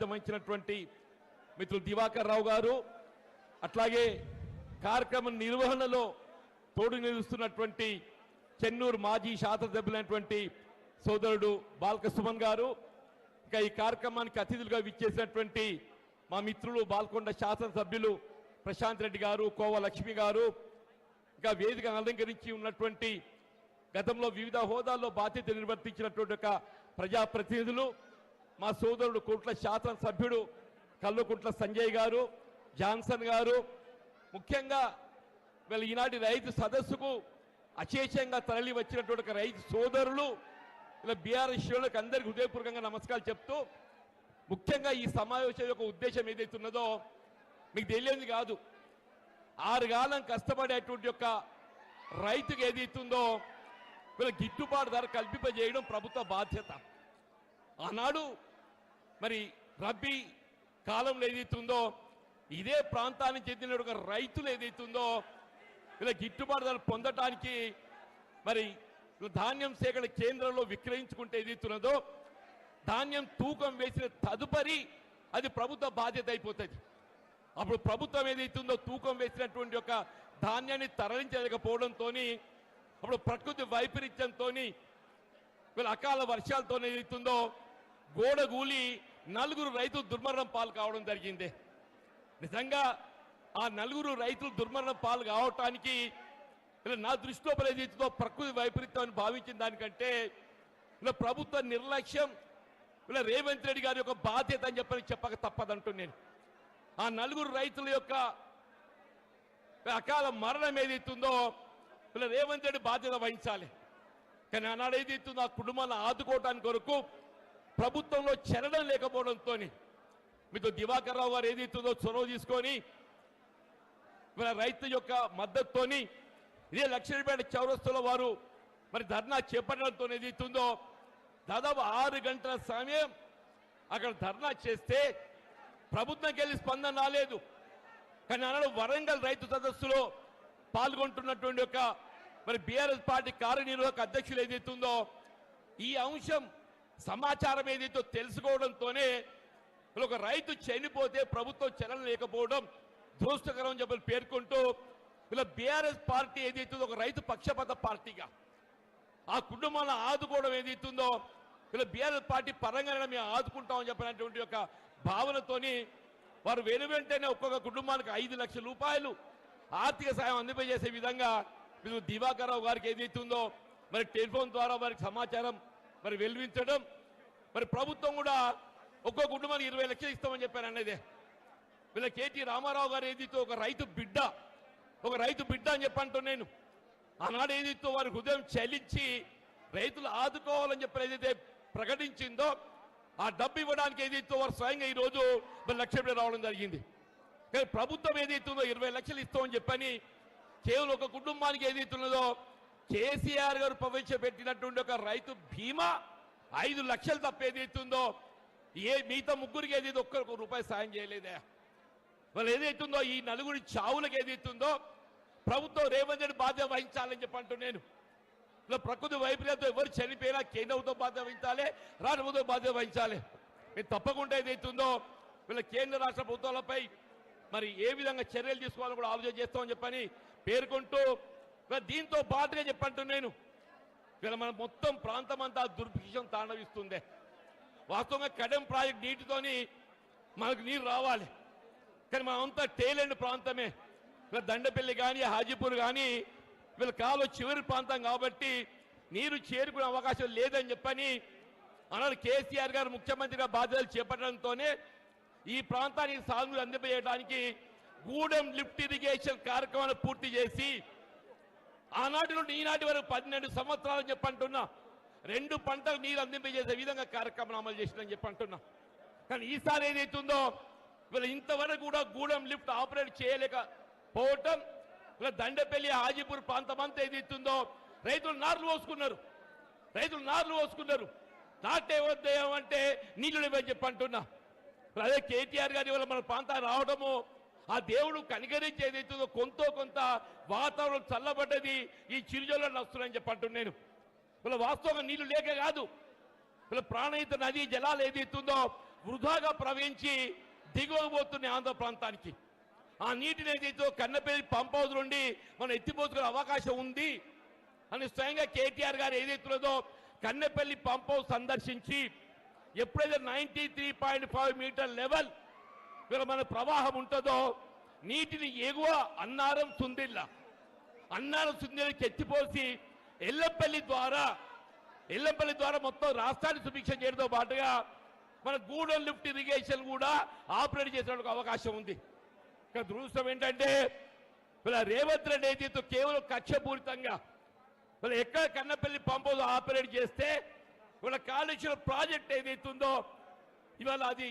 నాయకత్వం వహించినటువంటి మిత్రులు దివాకర్ రావు గారు, అట్లాగే కార్యక్రమం నిర్వహణలో తోడు నిలుస్తున్నటువంటి చెన్నూరు మాజీ శాసనసభ్యులైనటువంటి సోదరుడు బాల్క సుమన్ గారు, ఇంకా ఈ కార్యక్రమానికి అతిథులుగా విచ్చేసినటువంటి మా మిత్రులు బాల్కొండ శాసనసభ్యులు ప్రశాంత్ రెడ్డి గారు, కోవ లక్ష్మి గారు, ఇంకా వేదిక అలంకరించి ఉన్నటువంటి గతంలో వివిధ హోదాల్లో బాధ్యత నిర్వర్తించినటువంటి ఒక ప్రజాప్రతినిధులు, మా సోదరుడు కోట్ల శాసనసభ్యుడు కల్వకుంట్ల సంజయ్ గారు, జాన్సన్ గారు, ముఖ్యంగా వీళ్ళ ఈనాటి రైతు సదస్సుకు అశేషంగా తరలి వచ్చినటువంటి ఒక రైతు సోదరులు, ఇలా బీఆర్ఎస్ శ్రేణులకు అందరికీ హృదయపూర్వకంగా నమస్కారాలు చెప్తూ, ముఖ్యంగా ఈ సమావేశం యొక్క ఉద్దేశం ఏదైతే ఉన్నదో మీకు తెలియదు కాదు. 6 కాలం కష్టపడేటువంటి యొక్క రైతుకు ఏదైతుందో వీళ్ళ గిట్టుబాటు ధర కల్పింపజేయడం ప్రభుత్వ బాధ్యత. ఆనాడు మరి రబ్బీ కాలంలో ఏదైతుందో ఇదే ప్రాంతానికి చెందిన ఒక రైతులు ఏదైతుందో ఇలా గిట్టుబాటు ధర పొందటానికి మరి ధాన్యం సేకరణ కేంద్రంలో విక్రయించుకుంటే ఏదైతున్నదో ధాన్యం తూకం వేసిన తదుపరి అది ప్రభుత్వ బాధ్యత అయిపోతుంది. అప్పుడు ప్రభుత్వం ఏదైతుందో తూకం వేసినటువంటి ఒక ధాన్యాన్ని తరలించలేకపోవడంతో, అప్పుడు ప్రకృతి వైపరీత్యంతో వీళ్ళ అకాల వర్షాలతో ఏదైతుందో గోడగూలి 4 రైతులు దుర్మరణం పాలు కావడం జరిగింది. నిజంగా ఆ 4 రైతులు దుర్మరణం పాలు కావటానికి నా దృష్టిలో ఏదైతుందో ప్రకృతి వైపరీత్యం అని భావించిన దానికంటే ఇలా ప్రభుత్వ నిర్లక్ష్యం, ఇలా రేవంత్ రెడ్డి గారి యొక్క బాధ్యత అని చెప్పక తప్పదంటూ నేను ఆ 4 రైతుల యొక్క అకాల మరణం ఏదైతుందో ఇలా రేవంత్ రెడ్డి బాధ్యత వహించాలి. కానీ ఆనాడు ఏదైతుందో ఆ కుటుంబాలను ఆదుకోవడానికి కొరకు ప్రభుత్వంలో చెరడం లేకపోవడంతో మీతో దివాకర్ రావు గారు ఏదైతుందో చొరవ తీసుకొని ఇలా రైతు యొక్క మద్దతుతోని ఇదే లక్ష్మీపేట చౌరస్తాలో వారు మరి ధర్నా చేపట్టడంతో ఏదైతుందో దాదాపు 6 గంటల సమయం అక్కడ ధర్నా చేస్తే ప్రభుత్వంకి వెళ్ళి స్పందన రాలేదు. కానీ ఆనాడు వరంగల్ రైతు సదస్సులో పాల్గొంటున్నటువంటి ఒక మరి బీఆర్ఎస్ పార్టీ కార్యనిర్వాహక అధ్యక్షులు ఏదైతుందో ఈ అంశం సమాచారం ఏదైతే తెలుసుకోవడంతోనే ఒక రైతు చనిపోతే ప్రభుత్వం చలన లేకపోవడం దురదృష్టకరం అని చెప్పి పేర్కొంటూ ఇలా బీఆర్ఎస్ పార్టీ ఏదైతుందో ఒక రైతు పక్షపాత పార్టీగా ఆ కుటుంబాలను ఆదుకోవడం ఏదైతుందో ఇలా బీఆర్ఎస్ పార్టీ పరంగానే మేము ఆదుకుంటామని చెప్పినటువంటి ఒక భావనతోని వారు వెనువెంటనే ఒక్కొక్క కుటుంబానికి 5 లక్షల రూపాయలు ఆర్థిక సాయం అందజేసే విధంగా మీరు దివాకర్ రావు గారికి ఏదైతుందో మరి టెలిఫోన్ ద్వారా వారికి సమాచారం మరి వెలువించడం, మరి ప్రభుత్వం కూడా ఒక్కో కుటుంబానికి 20 లక్షలు ఇస్తామని చెప్పారు అన్నదే. వీళ్ళ కేటీ రామారావు గారు ఏదైతే ఒక రైతు బిడ్డ అని చెప్పంటూ నేను ఆనాడు ఏదైతే వారి హృదయం చలించి రైతులు ఆదుకోవాలని చెప్పి ఏదైతే ప్రకటించిందో ఆ డబ్బు ఇవ్వడానికి ఏదైతే వారు స్వయంగా ఈరోజు లక్ష్యం రావడం జరిగింది. కానీ ప్రభుత్వం ఏదైతుందో 20 లక్షలు ఇస్తామని చెప్పని కేవలం ఒక కుటుంబానికి ఏదైతున్నదో కేసీఆర్ గారు ప్రవేశపెట్టినటువంటి ఒక రైతు బీమా 5 లక్షలు తప్ప ఏదైతుందో మిగతా ముగ్గురికి ఏదైతే ఒక్క రూపాయి సాయం చేయలేదే. వాళ్ళు ఏదైతుందో ఈ 4 చావులకు ఏదైతుందో ప్రభుత్వం రేవంత్ రెడ్డి బాధ్యత వహించాలని చెప్పి అంటూ నేను ఇలా ప్రకృతి వైపరీత్యంతో ఎవరు చనిపోయినా కేంద్రంతో బాధ్యత వహించాలి, రాష్ట్ర ప్రభుత్వం బాధ్యత వహించాలి. మీరు తప్పకుండా ఏదైతుందో వీళ్ళ కేంద్ర రాష్ట్ర ప్రభుత్వాలపై మరి ఏ విధంగా చర్యలు తీసుకోవాలని కూడా ఆలోచన చేస్తామని చెప్పని పేర్కొంటూ దీంతో పాటుగా చెప్పంటూ నేను వీళ్ళ మన మొత్తం ప్రాంతం అంతా దుర్భిక్షం తాండవిస్తుంది. వాస్తవంగా కడెం ప్రాజెక్ట్ నీటితోని మనకు నీరు రావాలి, కానీ మనమంతా టేలెండ్ ప్రాంతమే. వీళ్ళ దండపల్లి కానీ హాజీపూర్ కానీ వీళ్ళ కాలు చివరి ప్రాంతం కాబట్టి నీరు చేరుకునే అవకాశం లేదని చెప్పని అన్నాడు కేసీఆర్ గారు ముఖ్యమంత్రిగా బాధ్యతలు చేపట్టడంతోనే ఈ ప్రాంతానికి సాగునీరు అందింపజేయడానికి గూడెం లిఫ్ట్ ఇరిగేషన్ కార్యక్రమాన్ని పూర్తి చేసి ఆనాటి నుండి ఈనాటి వరకు 12 సంవత్సరాలు చెప్పంటున్నా 2 పంటలకు నీరు అందింపజేసే విధంగా కార్యక్రమం అమలు చేసిందని చెప్పంటున్నా. కానీ ఈసారి ఏదైతుందో వీళ్ళు ఇంతవరకు కూడా గూడెం లిఫ్ట్ ఆపరేట్ చేయలేకపోవటం, ఇలా దండపల్లి హాజీపూర్ ప్రాంతం అంతా ఏదైతుందో రైతులు నార్లు పోసుకున్నారు. నాటే వద్దేయం అంటే నీళ్లు ఇవ్వని చెప్పంటున్నా. అదే కేటీఆర్ గారి వల్ల మన ప్రాంతానికి రావడము ఆ దేవుడు కనికరించి ఏదైతుందో కొంత వాతావరణం చల్లబడ్డది, ఈ చిరుజల్లో వస్తున్నాయని చెప్పంటున్నాను నేను. వీళ్ళ వాస్తవంగా నీళ్లు లేక కాదు, వీళ్ళ ప్రాణహిత నదీ జలాలు ఏదైతుందో వృధాగా ప్రవహించి దిగువబోతున్న ఆంధ్ర ప్రాంతానికి ఆ నీటిని ఏదైతే కన్నపల్లి పంప్ హౌస్ నుండి మనం ఎత్తిపోసుకునే అవకాశం ఉంది అని స్వయంగా కేటీఆర్ గారు ఏదైతున్నదో కన్నపల్లి పంప్ హౌస్ సందర్శించి ఎప్పుడైతే 93.5 మీటర్ లెవెల్ మన ప్రవాహం ఉంటుందో నీటిని ఎగువ అన్నారం సుందిళ్ళకి ఎత్తిపోసి ఎల్లంపల్లి ద్వారా మొత్తం రాష్ట్రాన్ని సుభిక్ష చేయడంతో పాటుగా మన గూడెం లిఫ్ట్ ఇరిగేషన్ కూడా ఆపరేట్ చేసేందుకు అవకాశం ఉంది. ఇక్కడ దురదృష్టం ఏంటంటే రేవంత్ రెడ్డి ఏదైతే కేవలం కక్షపూరితంగా ఎక్కడ కన్నపల్లి పంప్ హౌస్ ఆపరేట్ చేస్తే కాళేశ్వరం ప్రాజెక్ట్ ఏదైతుందో ఇవాళ అది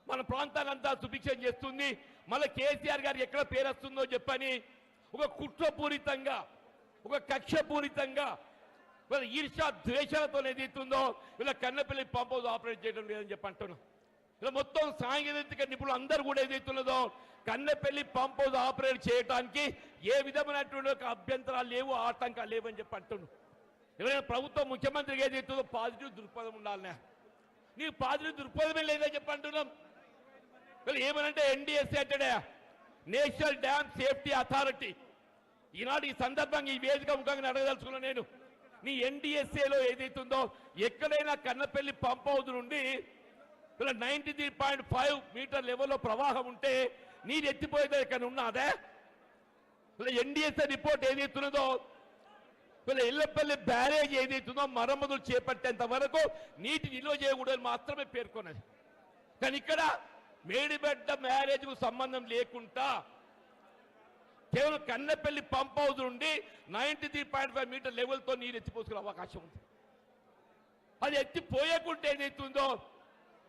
మన ప్రాంతాలంతా సుభిక్షం చేస్తుంది. మళ్ళీ కేసీఆర్ గారికి ఎక్కడ పేరు వస్తుందో చెప్పని ఒక కుట్రపూరితంగా ఒక కక్షపూరితంగా ఈర్ష్యా ద్వేషాలతో ఏదైతుందో ఇలా కన్నపల్లి పంప్ హౌస్ ఆపరేట్ చేయడం లేదని చెప్పి అంటున్నాం. ఇలా మొత్తం సాంకేతిక నిపుణులు అందరూ కూడా ఏదైతున్నదో కన్నపల్లి పంప్ హౌస్ ఆపరేట్ చేయడానికి ఏ విధమైనటువంటి అభ్యంతరాలు లేవు, ఆటంకాలు లేవని చెప్పి అంటున్నాం. ఎవరైనా ప్రభుత్వం ముఖ్యమంత్రికి ఏదైతుందో పాజిటివ్ దృక్పథం ఉండాలనే, నీకు పాజిటివ్ దృక్పథమే లేదని చెప్పి అంటున్నాం. ఏమనంటే ఎన్డీఎస్ఏ అంటాడే నేషనల్ డ్యామ్ సేఫ్టీ అథారిటీ. ఈనాడు ఈ సందర్భంగా ఈ వేదిక ముఖంగా అడగదలుచుకున్నా నేను, నీ ఎన్డీఎస్ఏలో ఏదైతుందో ఎక్కడైనా కన్నపల్లి పంప్ హౌస్ నుండి 93.5 మీటర్ లెవెల్లో ప్రవాహం ఉంటే నీరు ఎత్తిపోయేది ఇక్కడ ఉన్నదే? ఎన్డీఎస్ఏ రిపోర్ట్ ఏదైతున్నదో ఎల్లంపల్లి బ్యారేజ్ ఏదైతుందో మరమ్మతులు చేపట్టేంత వరకు నీటి నిల్వ చేయకూడదని మాత్రమే పేర్కొన్నది. కానీ ఇక్కడ మేడిబెడ్డ మ్యారేజ్కు సంబంధం లేకుండా కేవలం కన్నపల్లి పంప్ హౌస్ నుండి 93.5 మీటర్ లెవెల్తో నీరు ఎత్తిపోసుకునే అవకాశం ఉంది. అది ఎత్తిపోయకుంటే ఏదైతుందో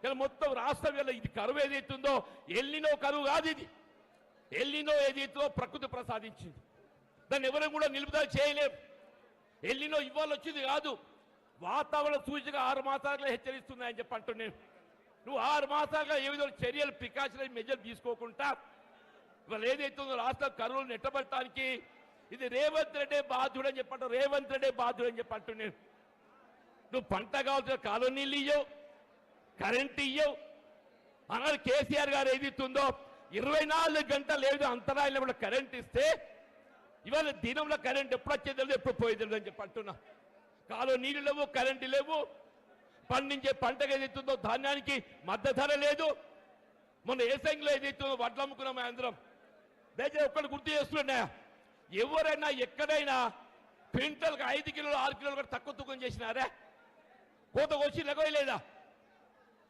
ఇలా మొత్తం రాష్ట్రం వల్ల ఇది కరువు ఏదైతుందో ఎల్లినో కరువు కాదు, ఇది ఎల్లినో ఏదైతుందో ప్రకృతి ప్రసాదించింది. దాన్ని ఎవరు కూడా నిలుపుదల చేయలేము. ఎల్లినో ఇవాళ వచ్చింది కాదు, వాతావరణ సూచిక 6 మాసాలుగా హెచ్చరిస్తున్నాయని చెప్పి అంటున్నాను. నువ్వు 6 మాసాలుగా ఏ విధంగా చర్యలు ప్రికాషనరీ మెజర్ తీసుకోకుండా ఇవాళ ఏదైతుందో రాష్ట్ర కరువులు నెట్టబట్టడానికి ఇది రేవంత్ రెడ్డి బాధ్యుడని చెప్పంటావు. రేవంత్ రెడ్డి బాధ్యుడని చెప్పి అంటున్నాను. నువ్వు పంట కావాల్సిన కాలువ నీళ్ళు ఇయ్యవు, కరెంట్ ఇయ్యవు. అన్నారు కేసీఆర్ గారు ఏదైతుందో 24 గంటలు ఏదో అంతరాయంలో కరెంట్ ఇస్తే ఇవాళ దినంలో కరెంట్ ఎప్పుడు వచ్చేది ఎప్పుడు పోయేది అని చెప్పి అంటున్నా. కాలువ నీళ్ళు లేవు, కరెంటు లేవు, పండించే పంటకు ఏదైతుందో ధాన్యానికి మద్దతు ధర లేదు. మొన్న ఏసంగిలో ఏదైతుందో వడ్లు అమ్ముకున్నాం అందరం. దయచేసి ఒక్కటి గుర్తు చేస్తున్నా, ఎవరైనా ఎక్కడైనా క్వింటల్కి 5 కిలోలు 6 కిలోలు కూడా తక్కువ తూకం చేసినారా? కోత వచ్చి లెగవేయలేదా?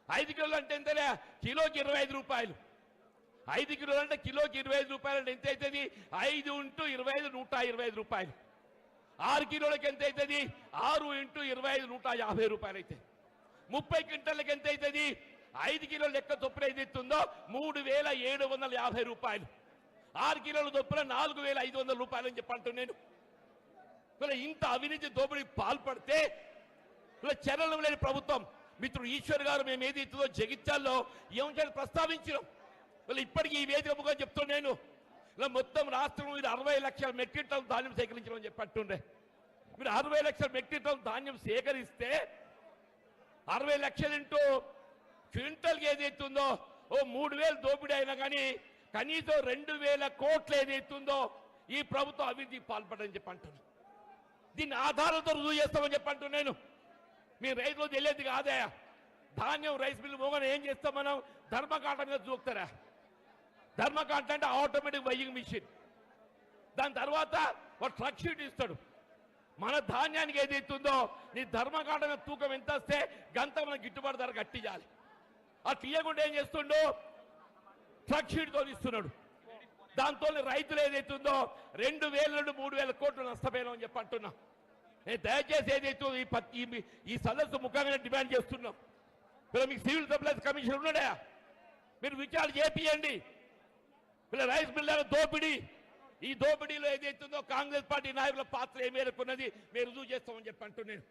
5 కిలోలు అంటే ఎంతలే? కిలోకి 25 రూపాయలు. 5 కిలోలు అంటే కిలోకి 25 రూపాయలు అంటే ఎంత అవుతుంది? 5 × 25 125 రూపాయలు. 6 కిలోలకి ఎంత అవుతుంది? 6 × 25 150 రూపాయలు అయితే 30 క్వింటల్కి ఎంత అవుతుంది? 5 కిలోల లెక్క చొప్పున ఏదైతుందో 3750 రూపాయలు. 6 కిలోల చొప్పున 4500 రూపాయలు అని చెప్పి అంటున్నాను. ఇంత అవినీతి దోపిడీ పాల్పడితే చర్యలు లేని ప్రభుత్వం. మిత్రుడు ఈశ్వర్ గారు మేము ఏదైతుందో జగిత్యాల్లో ఈ అంశాన్ని ప్రస్తావించినాం. ఇప్పటికీ ఈ వేదిక ముఖం చెప్తున్నాను, ఇలా మొత్తం రాష్ట్రం మీరు 60 లక్షల మెట్రిక్ టన్ ధాన్యం సేకరించమని చెప్పి అంటుండే. మీరు 60 లక్షల మెట్రిక్ టన్ ధాన్యం సేకరిస్తే 60 లక్షలు ఇంటూ క్వింటల్కి ఏదైతుందో 3000 దోపిడీ అయినా కానీ కనీసం 2000 కోట్లు ఏదైతుందో ఈ ప్రభుత్వం అవినీతి పాల్పడని చెప్పి అంటున్నాను. దీన్ని ఆధారంతో రుజువు చేస్తామని చెప్పి అంటున్నాను. మీ రైతులు తెలియదు కాదే, ధాన్యం రైస్ మిల్లు మోగన ఏం చేస్తాం మనం? ధర్మకాంట మీద చూస్తారా? ధర్మకాంట అంటే ఆటోమేటిక్ వైయింగ్ మిషన్. దాని తర్వాత వాడు ట్రక్ షీట్ ఇస్తాడు. మన ధాన్యానికి ఏదైతుందో నీ ధర్మకాంట మీద తూకం ఎంత వస్తే గంత మన గిట్టుబాటు ధర కట్టించాలి. ఆ తీయకుండా ఏం చేస్తుండో ట్రక్ షీట్తో ఇస్తున్నాడు. దాంతో రైతులు ఏదైతుందో 2000 నుండి 3000 కోట్లు నష్టపోయినాం అని చెప్పి అంటున్నా. నేను దయచేసి ఏదైతే ఈ సదస్సు ముఖ్యంగా డిమాండ్ చేస్తున్నాం. మీకు సివిల్ సప్లైస్ కమిషన్ ఉన్నాడా? మీరు విచారణ చేపియండి. రైస్ మిల్లర్ దోపిడీ, ఈ దోపిడీలో ఏదైతుందో కాంగ్రెస్ పార్టీ నాయకుల పాత్ర ఏ మేరకు ఉన్నది మీరు రుజువు చేస్తామని చెప్పి అంటున్నాను.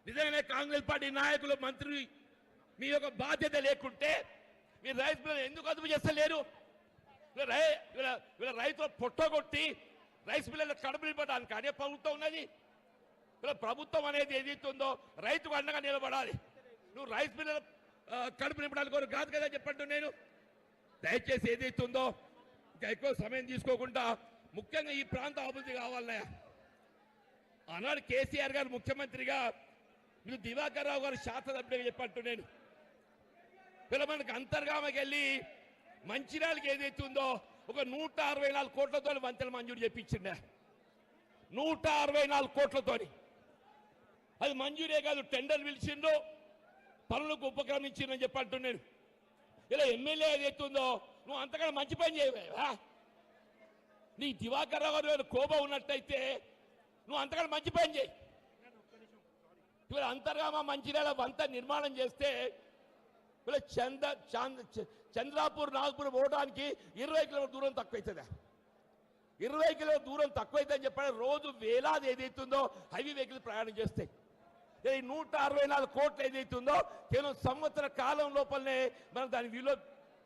నిజంగానే కాంగ్రెస్ పార్టీ నాయకులు మంత్రి మీ యొక్క బాధ్యత లేకుంటే మీరు రైస్ మిల్లర్ ఎందుకు అదుపు చేస్తలేరు? రైతులు పొట్టగొట్టి రైస్ మిల్లర్లు కడుపు నింపడానికి అనే ప్రభుత్వం ఉన్నది. ప్రభుత్వం అనేది ఏదైతుందో రైతుకు అండగా నిలబడాలి. నువ్వు రైస్ మిల్లర్ కడుపు నింపడానికి కొరకు కాదు కదా చెప్పండి. నేను దయచేసి ఏదైతుందో ఇంకా ఎక్కువ సమయం తీసుకోకుండా ముఖ్యంగా ఈ ప్రాంత అభివృద్ధి కావాలన్నాయా. ఆనాడు కేసీఆర్ గారు ముఖ్యమంత్రిగా మీరు దివాకర్ రావు గారు శాసనసభ్యుడిగా చెప్పంటూ నేను మనకు అంతర్గామకి వెళ్ళి మంచిర్యాలకి ఏదైతుందో ఒక 164 కోట్లతో వంతెన మంజూరు చేపించిండే. 164 కోట్లతోని అది మంజూరే కాదు, టెండర్ పిలిచిండు, పనులకు ఉపక్రమించిందని చెప్పంటూ నేను. ఇలా ఎమ్మెల్యే ఏదైతుందో నువ్వు అంతకన్నా మంచి పని చేయవా? నీ దివాకర్ రావు గారు కోపం ఉన్నట్టయితే నువ్వు అంతకన్నా మంచి పని చేయి. ఇవాళ అంతర్గామ మంచిర్యాల వంత నిర్మాణం చేస్తే ఇలా చంద్రాపూర్ నాగపూర్ పోవడానికి 20 కిలోమీటర్ దూరం తక్కువైతుందా? 20 కిలోమీటర్ దూరం తక్కువైతుందని చెప్పాడు. రోజు వేలాది ఏదైతుందో హైవే వెహికల్ ప్రయాణం చేస్తాయి. ఈ 164 కోట్లు ఏదైతుందో కేవలం సంవత్సర కాలం లోపలనే మనం దాని విలువ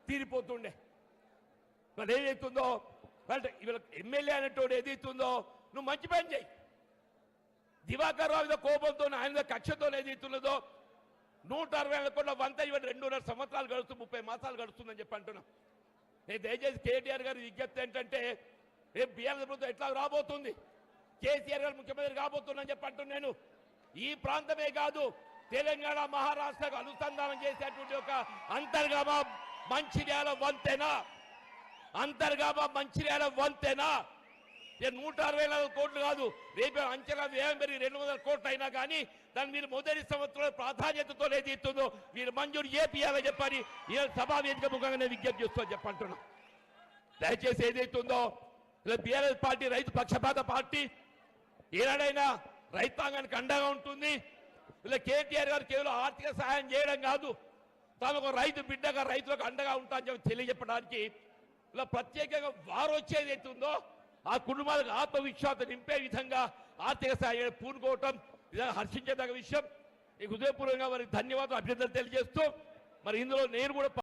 తీరిపోతుండే. మరి ఏదైతుందో ఇవాళ ఎమ్మెల్యే అనేటోడు ఏదైతుందో నువ్వు మంచి పని చేయి. దివాకర్ రావు మీద కోపంతో ఆయన మీద కక్షతో ఏదైతున్నదో 160 కోట్ల వంత ఇవాళ 2.5 సంవత్సరాలు గడుస్తూ 30 మాసాలు గడుస్తుందని చెప్పి అంటున్నాం. నేను దయచేసి కేటీఆర్ గారి విజ్ఞప్తి ఏంటంటే రేపు బీఆర్ఎస్ ప్రభుత్వం ఎట్లా రాబోతుంది, కేసీఆర్ గారు ముఖ్యమంత్రి కాబోతుందని చెప్పి అంటున్నాను. నేను ఈ ప్రాంతమే కాదు తెలంగాణ మహారాష్ట్రకు అనుసంధానం చేసేటువంటి ఒక అంతర్గామ మంచిర్యాల వంతెన, అంతర్గామ మంచిర్యాల వంతెన 164 కోట్లు కాదు, రేపు అంచనా వ్యయం పెరిగి 200 కోట్లు అయినా కానీ దాన్ని మీరు మొదటి సంవత్సరంలో ప్రాధాన్యతతో ఏదైతుందో మీరు మంజూరు చేపియాలని చెప్పని ఈ సభా వేదిక ముఖంగా నేను విజ్ఞప్తి చేస్తాను చెప్పంటున్నా. దయచేసి ఏదైతుందో ఇలా బీఆర్ఎస్ పార్టీ రైతు పక్షపాత పార్టీ, ఏనాడైనా రైతాంగానికి అండగా ఉంటుంది. ఇలా కేటీఆర్ గారు కేవలం ఆర్థిక సహాయం చేయడం కాదు, తాను ఒక రైతు బిడ్డగా రైతులకు అండగా ఉంటా అని చెప్పి తెలియజెప్పడానికి ఇలా ప్రత్యేకంగా వారు వచ్చేది అవుతుందో ఆ కుటుంబాలకు ఆత్మవిశ్వాసం నింపే విధంగా ఆర్థిక సహాయం పూనుకోవటం నిజంగా హర్షించదగ్గ విషయం. ఈ హృదయపూర్వకంగా వారికి ధన్యవాదాలు, అభ్యర్థనలు తెలియజేస్తూ మరి ఇందులో నేను కూడా